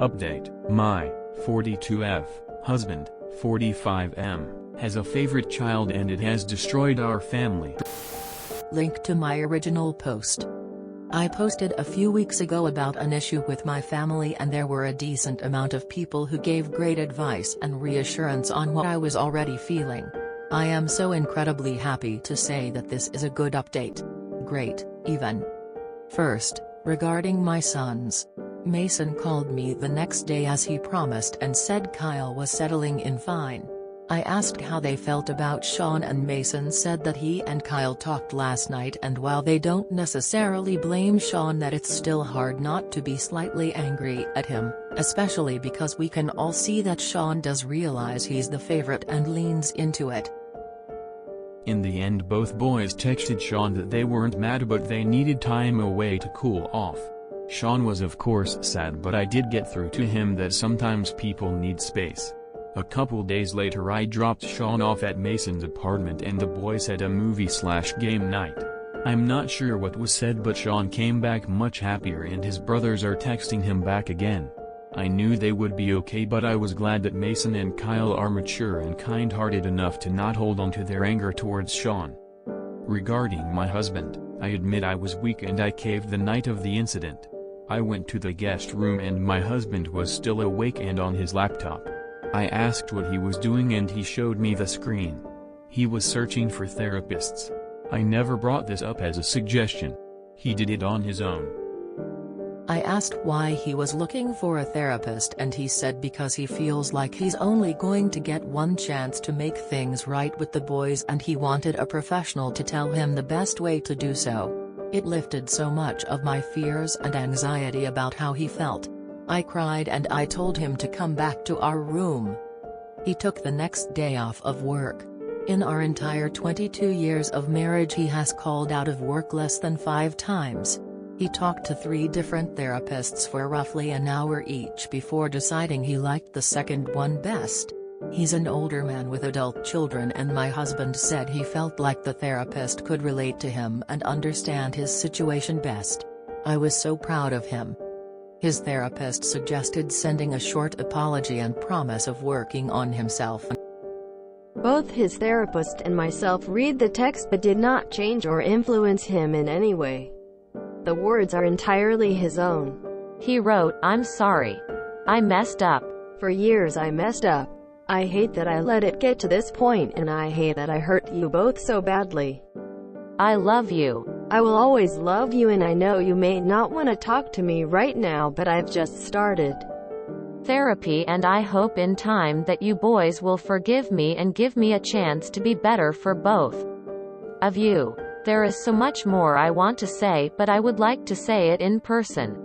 Update: my 42F husband, 45M, has a favorite child and it has destroyed our family. Link to my original post. I posted a few weeks ago about an issue with my family and there were a decent amount of people who gave great advice and reassurance on what I was already feeling. I am so incredibly happy to say that this is a good update. Great, even. First, regarding my sons. Mason called me the next day as he promised and said Kyle was settling in fine. I asked how they felt about Sean and Mason said that he and Kyle talked last night and while they don't necessarily blame Sean that it's still hard not to be slightly angry at him, especially because we can all see that Sean does realize he's the favorite and leans into it. In the end, both boys texted Sean that they weren't mad but they needed time away to cool off. Sean was of course sad but I did get through to him that sometimes people need space. A couple days later I dropped Sean off at Mason's apartment and the boys had a movie/game night. I'm not sure what was said but Sean came back much happier and his brothers are texting him back again. I knew they would be okay but I was glad that Mason and Kyle are mature and kind-hearted enough to not hold on to their anger towards Sean. Regarding my husband, I admit I was weak and I caved the night of the incident. I went to the guest room and my husband was still awake and on his laptop. I asked what he was doing and he showed me the screen. He was searching for therapists. I never brought this up as a suggestion. He did it on his own. I asked why he was looking for a therapist and he said because he feels like he's only going to get one chance to make things right with the boys and he wanted a professional to tell him the best way to do so. It lifted so much of my fears and anxiety about how he felt. I cried and I told him to come back to our room. He took the next day off of work. In our entire 22 years of marriage he has called out of work less than 5 times. He talked to 3 different therapists for roughly an hour each before deciding he liked the second one best. He's an older man with adult children and my husband said he felt like the therapist could relate to him and understand his situation best. I was so proud of him. His therapist suggested sending a short apology and promise of working on himself. Both his therapist and myself read the text but did not change or influence him in any way. The words are entirely his own. He wrote, "I'm sorry. I messed up. For years I messed up. I hate that I let it get to this point and I hate that I hurt you both so badly. I love you. I will always love you and I know you may not want to talk to me right now but I've just started therapy and I hope in time that you boys will forgive me and give me a chance to be better for both of you. There is so much more I want to say but I would like to say it in person.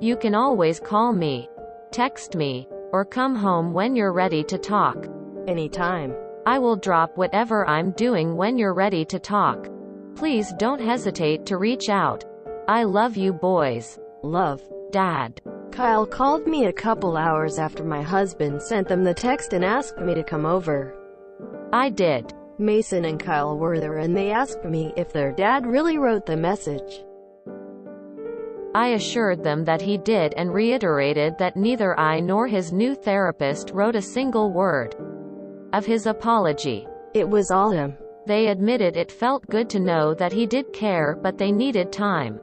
You can always call me, text me, or come home when you're ready to talk. Anytime. I will drop whatever I'm doing when you're ready to talk. Please don't hesitate to reach out. I love you boys. Love, Dad." Kyle called me a couple hours after my husband sent them the text and asked me to come over. I did. Mason and Kyle were there and they asked me if their dad really wrote the message. I assured them that he did and reiterated that neither I nor his new therapist wrote a single word of his apology. It was all him. They admitted it felt good to know that he did care but they needed time.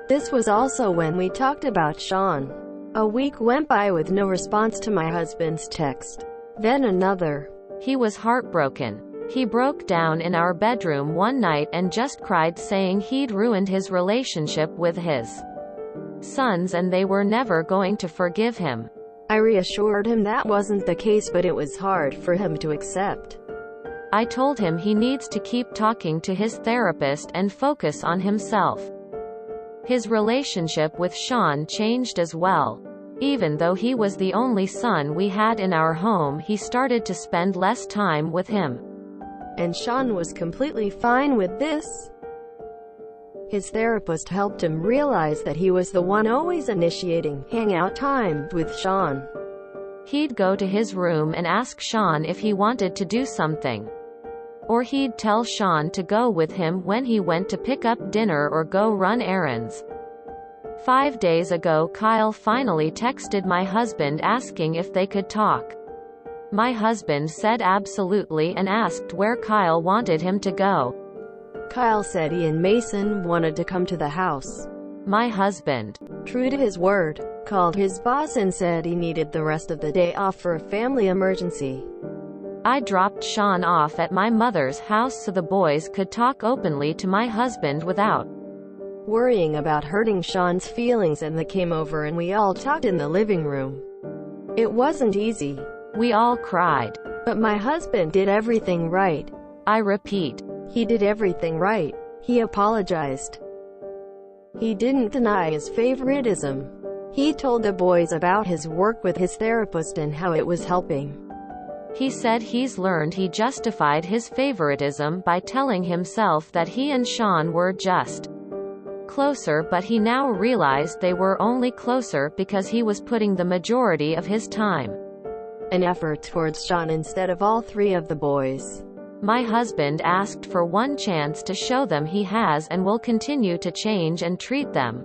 This was also when we talked about Sean. A week went by with no response to my husband's text. Then another. He was heartbroken. He broke down in our bedroom one night and just cried saying he'd ruined his relationship with his sons and they were never going to forgive him. I reassured him that wasn't the case but it was hard for him to accept. I told him he needs to keep talking to his therapist and focus on himself. His relationship with Sean changed as well. Even though he was the only son we had in our home he started to spend less time with him. And Sean was completely fine with this. His therapist helped him realize that he was the one always initiating hangout time with Sean. He'd go to his room and ask Sean if he wanted to do something. Or he'd tell Sean to go with him when he went to pick up dinner or go run errands. 5 days ago Kyle finally texted my husband asking if they could talk. My husband said absolutely and asked where Kyle wanted him to go. Kyle said he and Mason wanted to come to the house. My husband, true to his word, called his boss and said he needed the rest of the day off for a family emergency. I dropped Sean off at my mother's house so the boys could talk openly to my husband without worrying about hurting Sean's feelings, and they came over and we all talked in the living room. It wasn't easy. We all cried. But my husband did everything right. I repeat. He did everything right. He apologized. He didn't deny his favoritism. He told the boys about his work with his therapist and how it was helping. He said he's learned he justified his favoritism by telling himself that he and Sean were just closer, but he now realized they were only closer because he was putting the majority of his time and effort towards Sean instead of all three of the boys. My husband asked for one chance to show them he has and will continue to change and treat them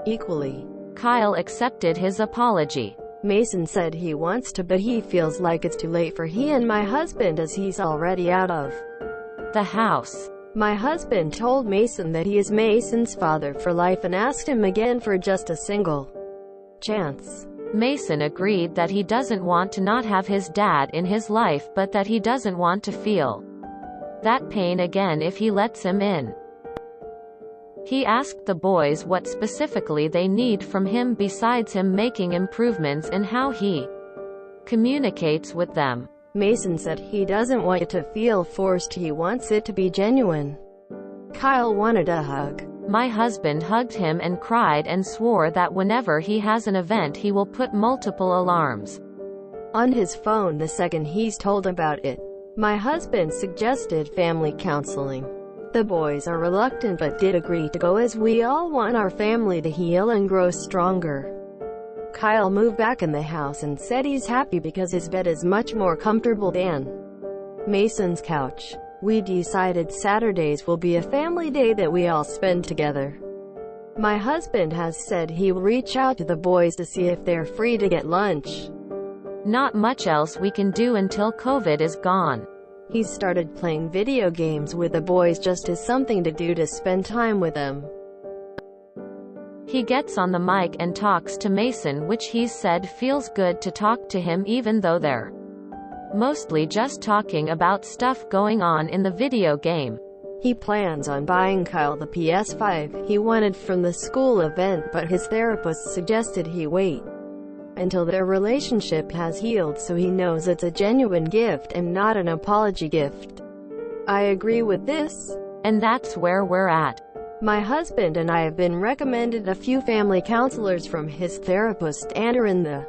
equally. Kyle accepted his apology. Mason said he wants to, but he feels like it's too late for he and my husband as he's already out of the house. My husband told Mason that he is Mason's father for life and asked him again for just a single chance. Mason agreed that he doesn't want to not have his dad in his life, but that he doesn't want to feel that pain again if he lets him in. He asked the boys what specifically they need from him besides him making improvements in how he communicates with them. Mason said he doesn't want it to feel forced, he wants it to be genuine. Kyle wanted a hug. My husband hugged him and cried and swore that whenever he has an event he will put multiple alarms on his phone the second he's told about it. My husband suggested family counseling. The boys are reluctant but did agree to go as we all want our family to heal and grow stronger. Kyle moved back in the house and said he's happy because his bed is much more comfortable than Mason's couch. We decided Saturdays will be a family day that we all spend together. My husband has said he will reach out to the boys to see if they're free to get lunch. Not much else we can do until COVID is gone. He's started playing video games with the boys just as something to do to spend time with them. He gets on the mic and talks to Mason, which he's said feels good to talk to him even though they're mostly just talking about stuff going on in the video game. He plans on buying Kyle the PS5 he wanted from the school event, but his therapist suggested he wait until their relationship has healed so he knows it's a genuine gift and not an apology gift. I agree with this. And that's where we're at. My husband and I have been recommended a few family counselors from his therapist and are in the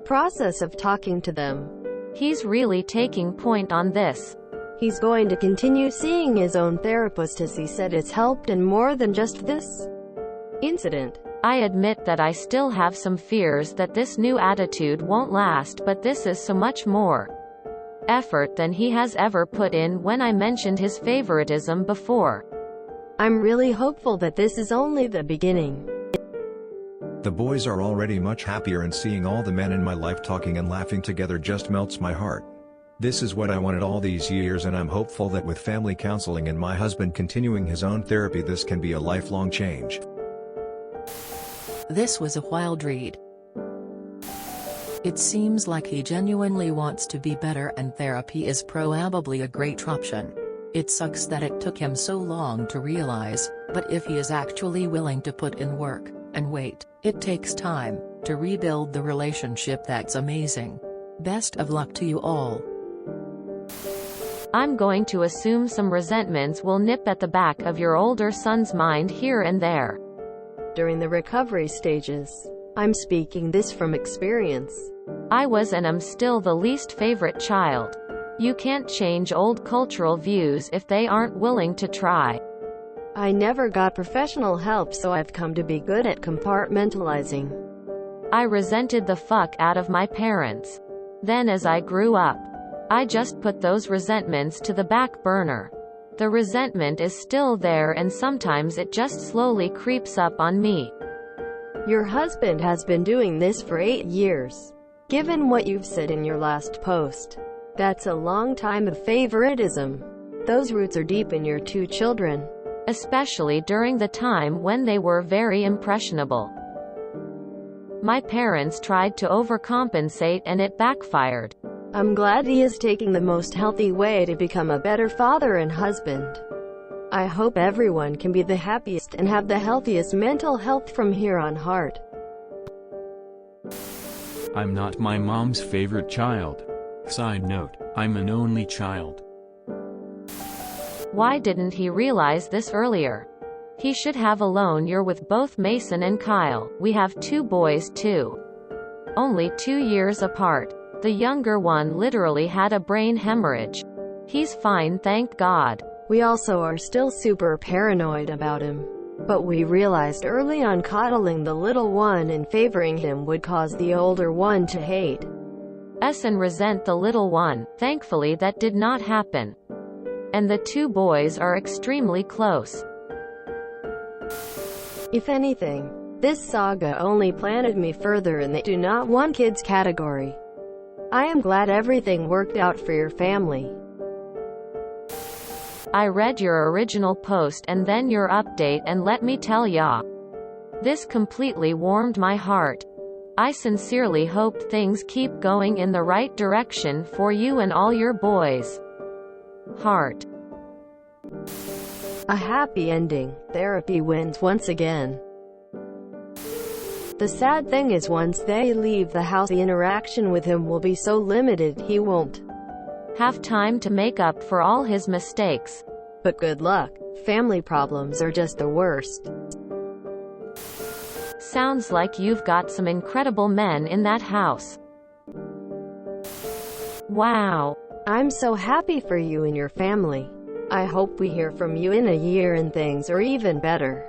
process of talking to them. He's really taking point on this. He's going to continue seeing his own therapist as he said it's helped and more than just this incident. I admit that I still have some fears that this new attitude won't last, but this is so much more effort than he has ever put in when I mentioned his favoritism before. I'm really hopeful that this is only the beginning. The boys are already much happier, and seeing all the men in my life talking and laughing together just melts my heart. This is what I wanted all these years, and I'm hopeful that with family counseling and my husband continuing his own therapy, this can be a lifelong change. This was a wild read. It seems like he genuinely wants to be better and therapy is probably a great option. It sucks that it took him so long to realize, but if he is actually willing to put in work, and wait, it takes time, to rebuild the relationship, that's amazing. Best of luck to you all. I'm going to assume some resentments will nip at the back of your older son's mind here and there during the recovery stages. I'm speaking this from experience. I was and am still the least favorite child. You can't change old cultural views if they aren't willing to try. I never got professional help, so I've come to be good at compartmentalizing. I resented the fuck out of my parents. Then as I grew up, I just put those resentments to the back burner. The resentment is still there and sometimes it just slowly creeps up on me. Your husband has been doing this for 8 years. Given what you've said in your last post, that's a long time of favoritism. Those roots are deep in your 2 children. Especially during the time when they were very impressionable. My parents tried to overcompensate and it backfired. I'm glad he is taking the most healthy way to become a better father and husband. I hope everyone can be the happiest and have the healthiest mental health from here on out. I'm not my mom's favorite child. Side note, I'm an only child. Why didn't he realize this earlier? He should have alone. You're with both Mason and Kyle. We have 2 boys too. Only 2 years apart. The younger one literally had a brain hemorrhage. He's fine, thank God. We also are still super paranoid about him. But we realized early on coddling the little one and favoring him would cause the older one to hate us and resent the little one. Thankfully that did not happen. And the 2 boys are extremely close. If anything, this saga only planted me further in the do not want kids category. I am glad everything worked out for your family. I read your original post and then your update, and let me tell ya, this completely warmed my heart. I sincerely hope things keep going in the right direction for you and all your boys. Heart. A happy ending. Therapy wins once again. The sad thing is once they leave the house, the interaction with him will be so limited he won't have time to make up for all his mistakes. But good luck. Family problems are just the worst. Sounds like you've got some incredible men in that house. Wow. I'm so happy for you and your family. I hope we hear from you in a year and things are even better.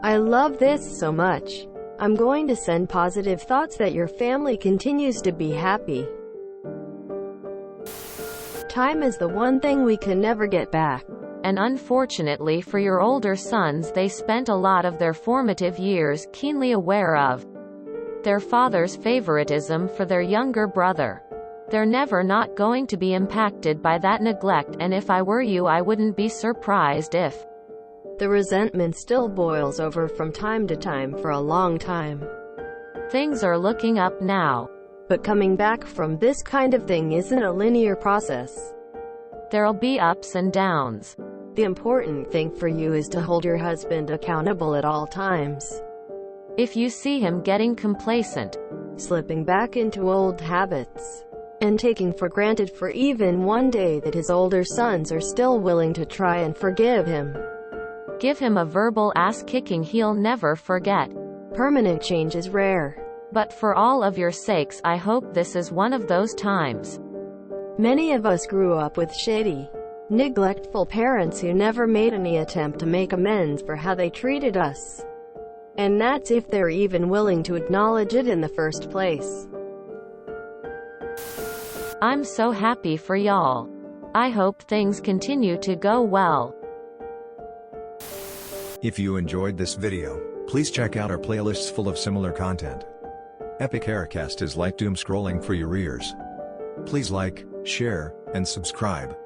I love this so much. I'm going to send positive thoughts that your family continues to be happy. Time is the one thing we can never get back. And unfortunately for your older sons, they spent a lot of their formative years keenly aware of their father's favoritism for their younger brother. They're never not going to be impacted by that neglect, and if I were you, I wouldn't be surprised if the resentment still boils over from time to time for a long time. Things are looking up now. But coming back from this kind of thing isn't a linear process. There'll be ups and downs. The important thing for you is to hold your husband accountable at all times. If you see him getting complacent, slipping back into old habits, and taking for granted for even one day that his older sons are still willing to try and forgive him, give him a verbal ass-kicking he'll never forget. Permanent change is rare. But for all of your sakes, I hope this is one of those times. Many of us grew up with shitty, neglectful parents who never made any attempt to make amends for how they treated us. And that's if they're even willing to acknowledge it in the first place. I'm so happy for y'all. I hope things continue to go well. If you enjoyed this video, please check out our playlists full of similar content. Epic Aircast is like doom scrolling for your ears. Please like, share, and subscribe.